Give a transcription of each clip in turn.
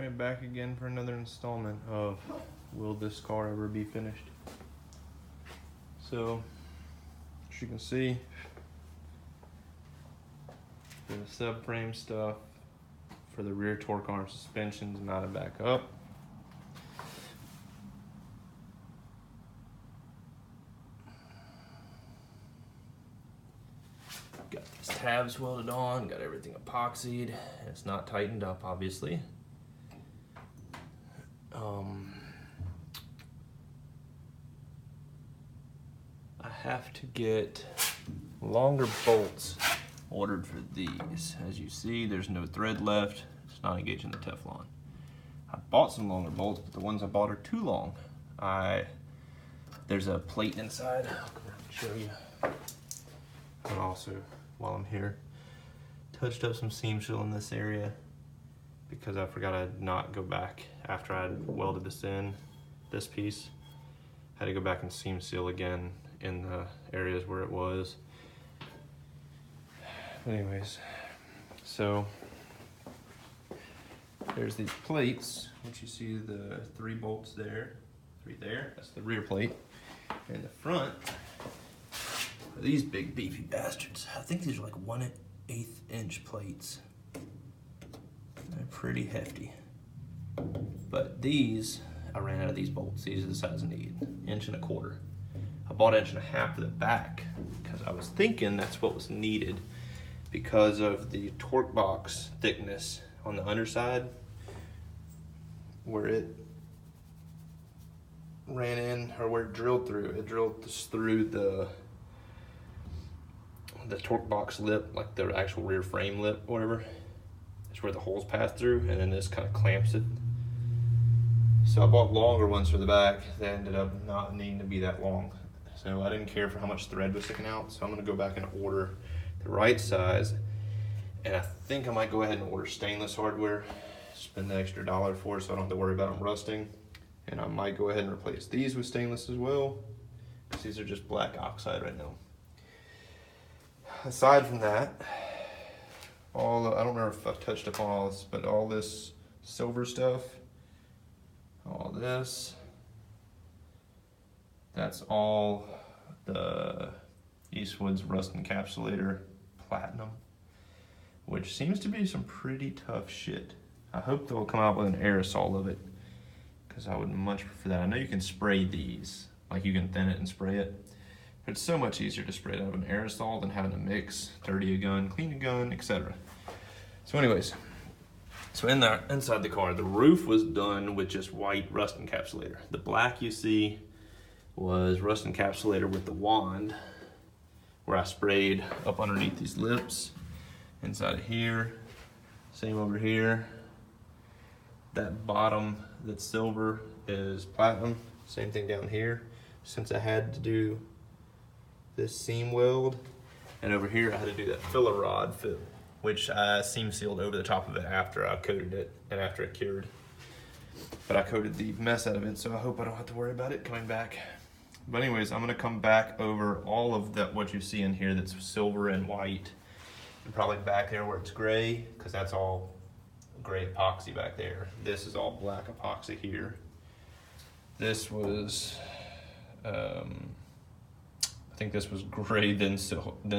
Alright, back again for another installment of Will This Car Ever Be Finished? So, as you can see, the subframe stuff for the rear torque arm suspension's mounted back up. Got these tabs welded on, got everything epoxied. It's not tightened up, obviously. I have to get longer bolts ordered for these. As you see, there's no thread left. It's not engaging the Teflon. I bought some longer bolts, but the ones I bought are too long. There's a plate inside. I'll come around and show you. And also, while I'm here, touched up some seam seal in this area because I forgot I'd not go back after I'd welded this in, this piece. Had to go back and seam seal again in the areas where it was. But anyways, so there's these plates, which you see the 3 bolts there, 3 there, that's the rear plate. And the front are these big beefy bastards. I think these are like 1/8 inch plates. They're pretty hefty. But these, I ran out of these bolts. These are the size I need, 1.25 inches. I bought 1.5 inches for the back because I was thinking that's what was needed because of the torque box thickness on the underside where it ran in, or where it drilled through. It drilled through the torque box lip, like the actual rear frame lip, whatever. It's where the holes pass through, and then this kind of clamps it. So I bought longer ones for the back. They ended up not needing to be that long. So I didn't care for how much thread was sticking out, so I'm gonna go back and order the right size. And I think I might go ahead and order stainless hardware, spend the extra $1 for it so I don't have to worry about them rusting. And I might go ahead and replace these with stainless as well, because these are just black oxide right now. Aside from that, I don't remember if I've touched upon all this, but all this silver stuff, all this, that's all the Eastwood's Rust Encapsulator Platinum, which seems to be some pretty tough shit. I hope they'll come out with an aerosol of it, because I would much prefer that. I know you can spray these, like you can thin it and spray it, but it's so much easier to spray it out of an aerosol than having to mix, dirty a gun, clean a gun, etc. So anyways, so inside the car, the roof was done with just white Rust Encapsulator. The black you see was Rust Encapsulator with the wand, where I sprayed up underneath these lips, inside of here, same over here. That bottom that's silver is platinum, same thing down here. Since I had to do this seam weld, and over here I had to do that filler rod fill, which I seam sealed over the top of it after I coated it and after it cured. But I coated the mess out of it, so I hope I don't have to worry about it coming back. But anyways, I'm gonna come back over all of that, what you see in here that's silver and white, and probably back there where it's gray, because that's all gray epoxy back there. This is all black epoxy here. This was, I think this was gray then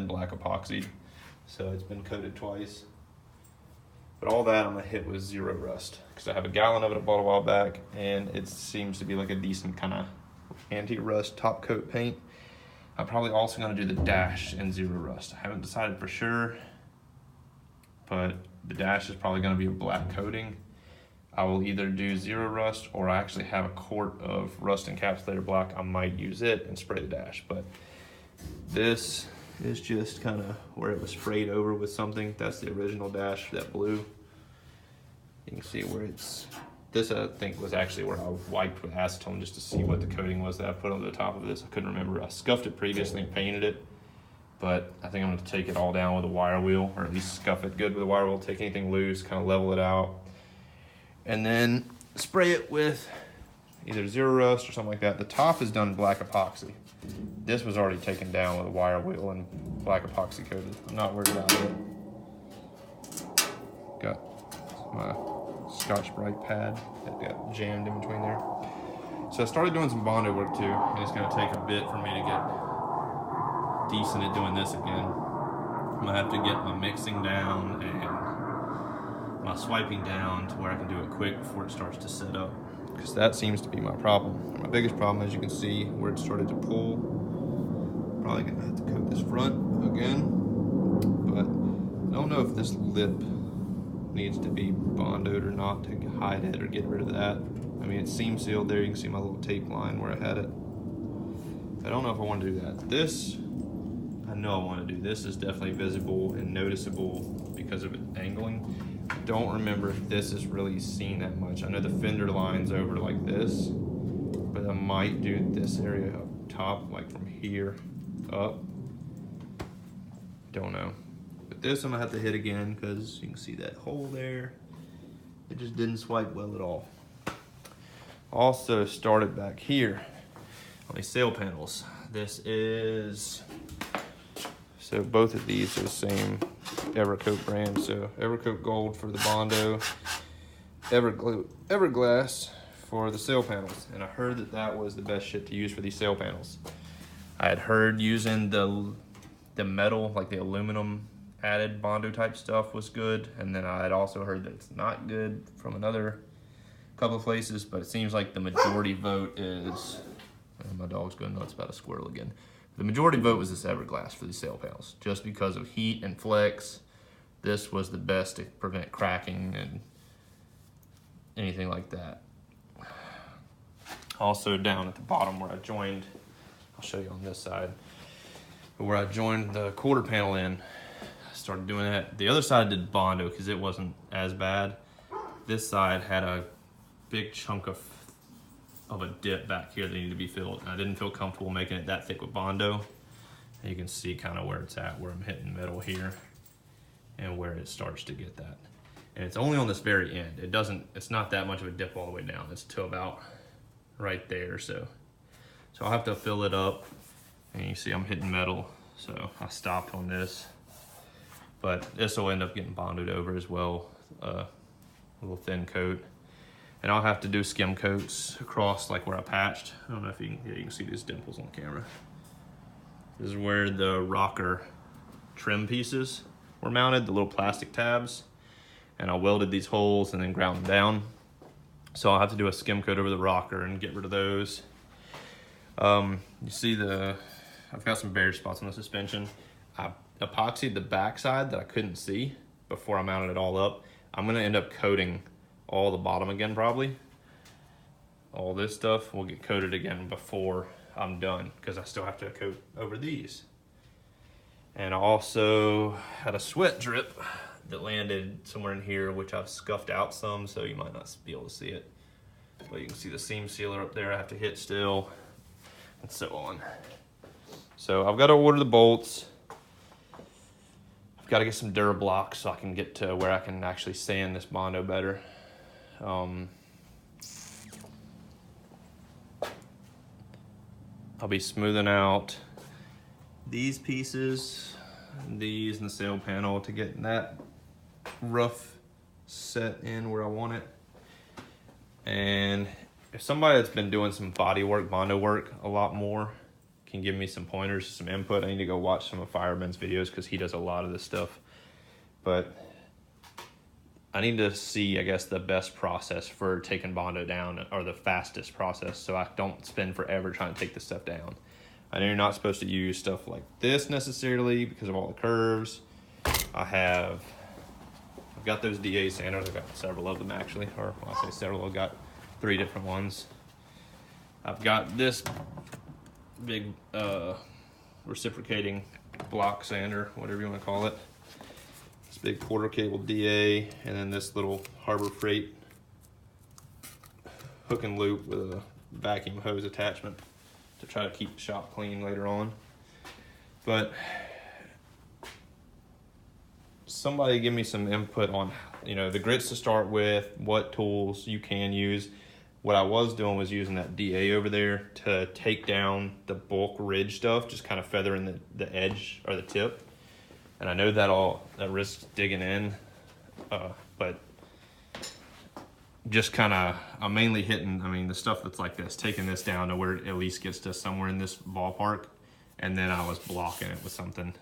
black epoxy, so it's been coated twice. But all that I'm gonna hit with zero rust, because I have a gallon of it I bought a while back, and it seems to be like a decent kind of anti-rust top coat paint. I'm probably also gonna do the dash in zero rust. I haven't decided for sure, but the dash is probably gonna be a black coating. I will either do zero rust, or I actually have a quart of Rust Encapsulator black. I might use it and spray the dash, but this is just kind of where it was sprayed over with something. That's the original dash, that blue. You can see where it's, this I think was actually where I wiped with acetone just to see what the coating was that I put on the top of this. I couldn't remember. I scuffed it previously and painted it, but I think I'm gonna take it all down with a wire wheel, or at least scuff it good with a wire wheel, take anything loose, kind of level it out, and then spray it with either zero rust or something like that. The top is done black epoxy. This was already taken down with a wire wheel and black epoxy coated. I'm not worried about it. Got my Scotch-Brite pad that got jammed in between there. So I started doing some Bondo work too, and it's gonna take a bit for me to get decent at doing this again. I'm gonna have to get my mixing down and my swiping down to where I can do it quick before it starts to set up, because that seems to be my problem. And my biggest problem, as you can see, where it started to pull. Probably gonna have to coat this front again, but I don't know if this lip needs to be bondoed or not to hide it or get rid of that. I mean, it's seam sealed there. You can see my little tape line where I had it. I don't know if I want to do that. This, I know I want to do. This is definitely visible and noticeable because of it angling. I don't remember if this is really seen that much. I know the fender line's over like this, but I might do this area up top, like from here up. Don't know. But this I'm gonna have to hit again because you can see that hole there. It just didn't swipe well at all. Also started back here on these sail panels. This is, so both of these are the same Evercoat brand. So Evercoat Gold for the Bondo, Everglass for the sail panels. And I heard that that was the best shit to use for these sail panels. I had heard using the metal, like the aluminum added Bondo type stuff was good. And then I had also heard that it's not good from another couple of places, but it seems like the majority vote is, and my dog's going nuts about a squirrel again. The majority vote was this Everglass for these sail panels, just because of heat and flex. This was the best to prevent cracking and anything like that. Also down at the bottom where I joined, I'll show you on this side, where I joined the quarter panel in, I started doing that. The other side did Bondo because it wasn't as bad. This side had a big chunk of a dip back here that needed to be filled, and I didn't feel comfortable making it that thick with Bondo. And you can see kind of where it's at, where I'm hitting metal here and where it starts to get that. And it's only on this very end. It's not that much of a dip all the way down. It's to about right there. So I'll have to fill it up, and you see I'm hitting metal. So I stopped on this, but this will end up getting bonded over as well. A little thin coat. And I'll have to do skim coats across like where I patched. I don't know if you can see these dimples on camera. This is where the rocker trim pieces were mounted, the little plastic tabs. And I welded these holes and then ground them down. So I'll have to do a skim coat over the rocker and get rid of those. You see I've got some bare spots on the suspension. I epoxied the backside that I couldn't see before I mounted it all up. I'm gonna end up coating all the bottom again probably. All this stuff will get coated again before I'm done, because I still have to coat over these. And I also had a sweat drip that landed somewhere in here, which I've scuffed out some, so you might not be able to see it. But you can see the seam sealer up there I have to hit still, and so on. So I've got to order the bolts. I've got to get some Durablocks so I can get to where I can actually sand this Bondo better. I'll be smoothing out these pieces, these and the sail panel to get that rough set in where I want it. And if somebody that's been doing some body work, Bondo work a lot more, can give me some pointers, some input, I need to go watch some of Fireman's videos because he does a lot of this stuff. But I need to see, I guess, the best process for taking Bondo down, or the fastest process, so I don't spend forever trying to take this stuff down. I know you're not supposed to use stuff like this necessarily because of all the curves. I've got those DA sanders. I've got several of them actually, or when I say several, I've got 3 different ones. I've got this big reciprocating block sander, whatever you want to call it. This big quarter cable DA, and then this little Harbor Freight hook and loop with a vacuum hose attachment to try to keep the shop clean later on. But somebody give me some input on, the grits to start with, what tools you can use. What I was doing was using that DA over there to take down the bulk ridge stuff, just kind of feathering the edge or the tip. And I know that risks digging in, but just kind of, I'm mainly hitting, I mean, the stuff that's like this, taking this down to where it at least gets to somewhere in this ballpark, and then I was blocking it with something.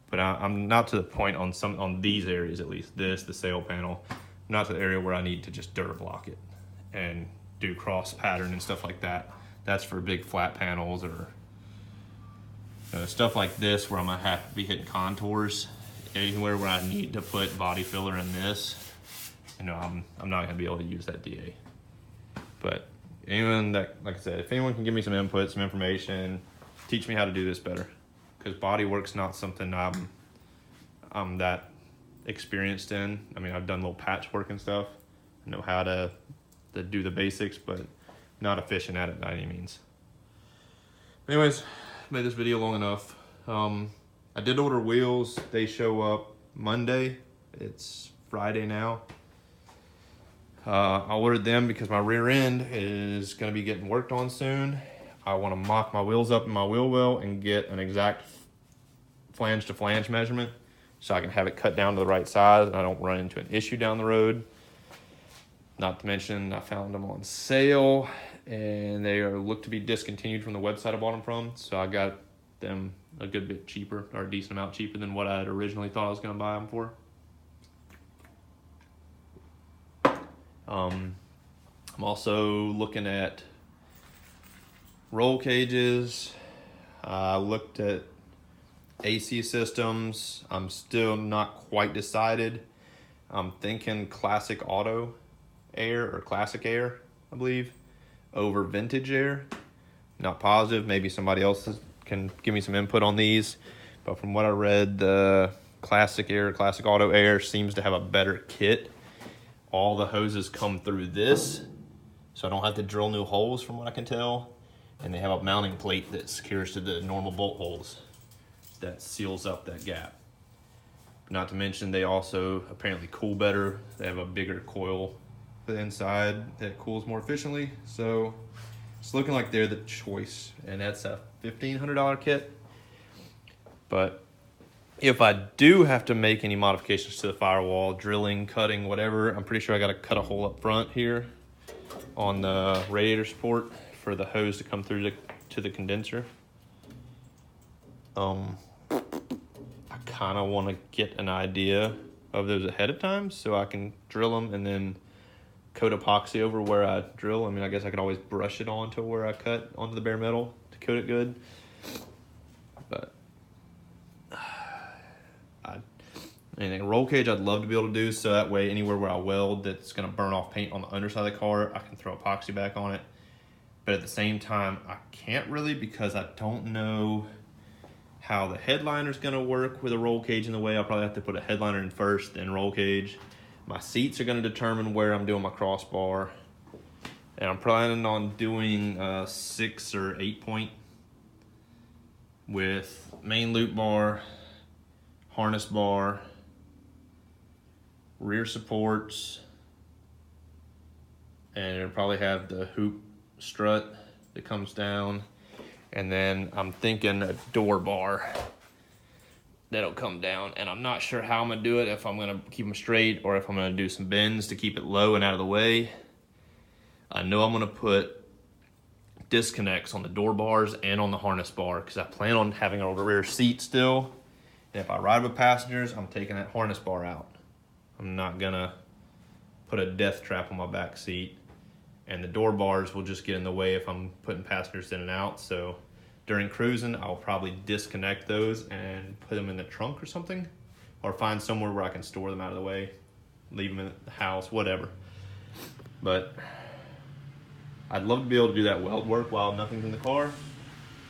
But I'm not to the point on these areas, at least this, the sail panel, not to the area where I need to just dirt block it and do cross pattern and stuff like that. That's for big flat panels or stuff like this where I'm gonna have to be hitting contours. Anywhere where I need to put body filler in this, I'm not gonna be able to use that DA. But anyone that, like I said, if anyone can give me some input, some information, teach me how to do this better. Because body work's not something I'm that experienced in. I mean, I've done little patchwork and stuff. I know how to do the basics, but not efficient at it by any means. Anyways, made this video long enough. I did order wheels. They show up Monday. It's Friday now. I ordered them because my rear end is going to be getting worked on soon. I want to mock my wheels up in my wheel well and get an exact flange to flange measurement so I can have it cut down to the right size and I don't run into an issue down the road. Not to mention I found them on sale and they look to be discontinued from the website I bought them from, so I got them a good bit cheaper, or a decent amount cheaper than what I had originally thought I was going to buy them for. I'm also looking at roll cages. I looked at AC systems. I'm still not quite decided. I'm thinking classic auto air or classic air, I believe, over vintage air. Not positive. Maybe somebody else can give me some input on these. But from what I read, the classic air, classic auto air seems to have a better kit. All the hoses come through this, so I don't have to drill new holes from what I can tell. And they have a mounting plate that secures to the normal bolt holes that seals up that gap. Not to mention they also apparently cool better. They have a bigger coil for the inside that cools more efficiently. So it's looking like they're the choice, and that's a $1,500 kit. But if I do have to make any modifications to the firewall, drilling, cutting, whatever, I'm pretty sure I got to cut a hole up front here on the radiator support for the hose to come through to the condenser. I kind of want to get an idea of those ahead of time so I can drill them and then coat epoxy over where I drill. I mean, I guess I could always brush it onto where I cut onto the bare metal to coat it good. But anything roll cage I'd love to be able to do, so that way anywhere where I weld that's going to burn off paint on the underside of the car, I can throw epoxy back on it. But at the same time, I can't really, because I don't know how the headliner is going to work with a roll cage in the way. I'll probably have to put a headliner in first, then roll cage. My seats are going to determine where I'm doing my crossbar. And I'm planning on doing a 6 or 8 point with main loop bar, harness bar, rear supports, and it'll probably have the hoop strut that comes down, and then I'm thinking a door bar that'll come down. And I'm not sure how I'm gonna do it, if I'm gonna keep them straight or if I'm gonna do some bends to keep it low and out of the way. I know I'm gonna put disconnects on the door bars and on the harness bar because I plan on having a rear seat still. And if I ride with passengers, I'm taking that harness bar out. I'm not gonna put a death trap on my back seat, and the door bars will just get in the way if I'm putting passengers in and out. So during cruising, I'll probably disconnect those and put them in the trunk or something, or find somewhere where I can store them out of the way, leave them in the house, whatever. But I'd love to be able to do that weld work while nothing's in the car.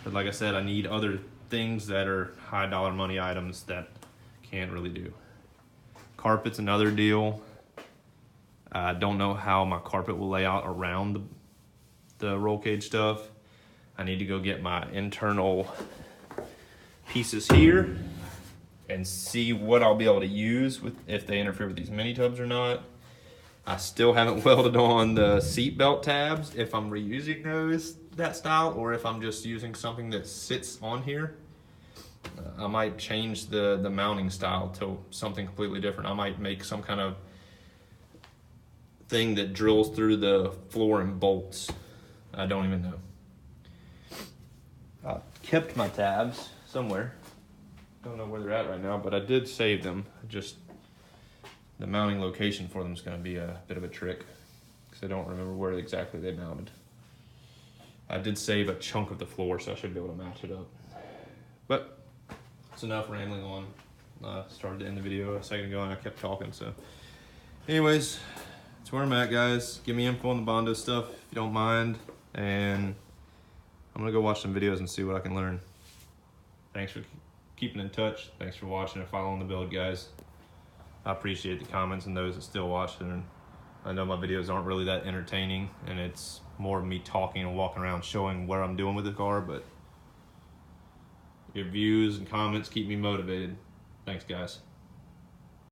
But like I said, I need other things that are high dollar money items that can't really do. Carpet's another deal. I don't know how my carpet will lay out around the roll cage stuff. I need to go get my internal pieces here and see what I'll be able to use with, if they interfere with these mini tubs or not. I still haven't welded on the seat belt tabs, if I'm reusing those that style or if I'm just using something that sits on here. I might change the mounting style to something completely different. I might make some kind of thing that drills through the floor and bolts. I don't even know. I kept my tabs somewhere. Don't know where they're at right now, but I did save them. Just the mounting location for them is going to be a bit of a trick because I don't remember where exactly they mounted. I did save a chunk of the floor, so I should be able to match it up. But it's enough rambling on. Started to end the video a second ago and I kept talking, so. Anyways, that's where I'm at, guys. Give me info on the bondo stuff if you don't mind. And I'm gonna go watch some videos and see what I can learn. Thanks for keeping in touch. Thanks for watching and following the build, guys. I appreciate the comments and those that still watch. And I know my videos aren't really that entertaining and it's more of me talking and walking around showing what I'm doing with the car, but your views and comments keep me motivated. Thanks, guys.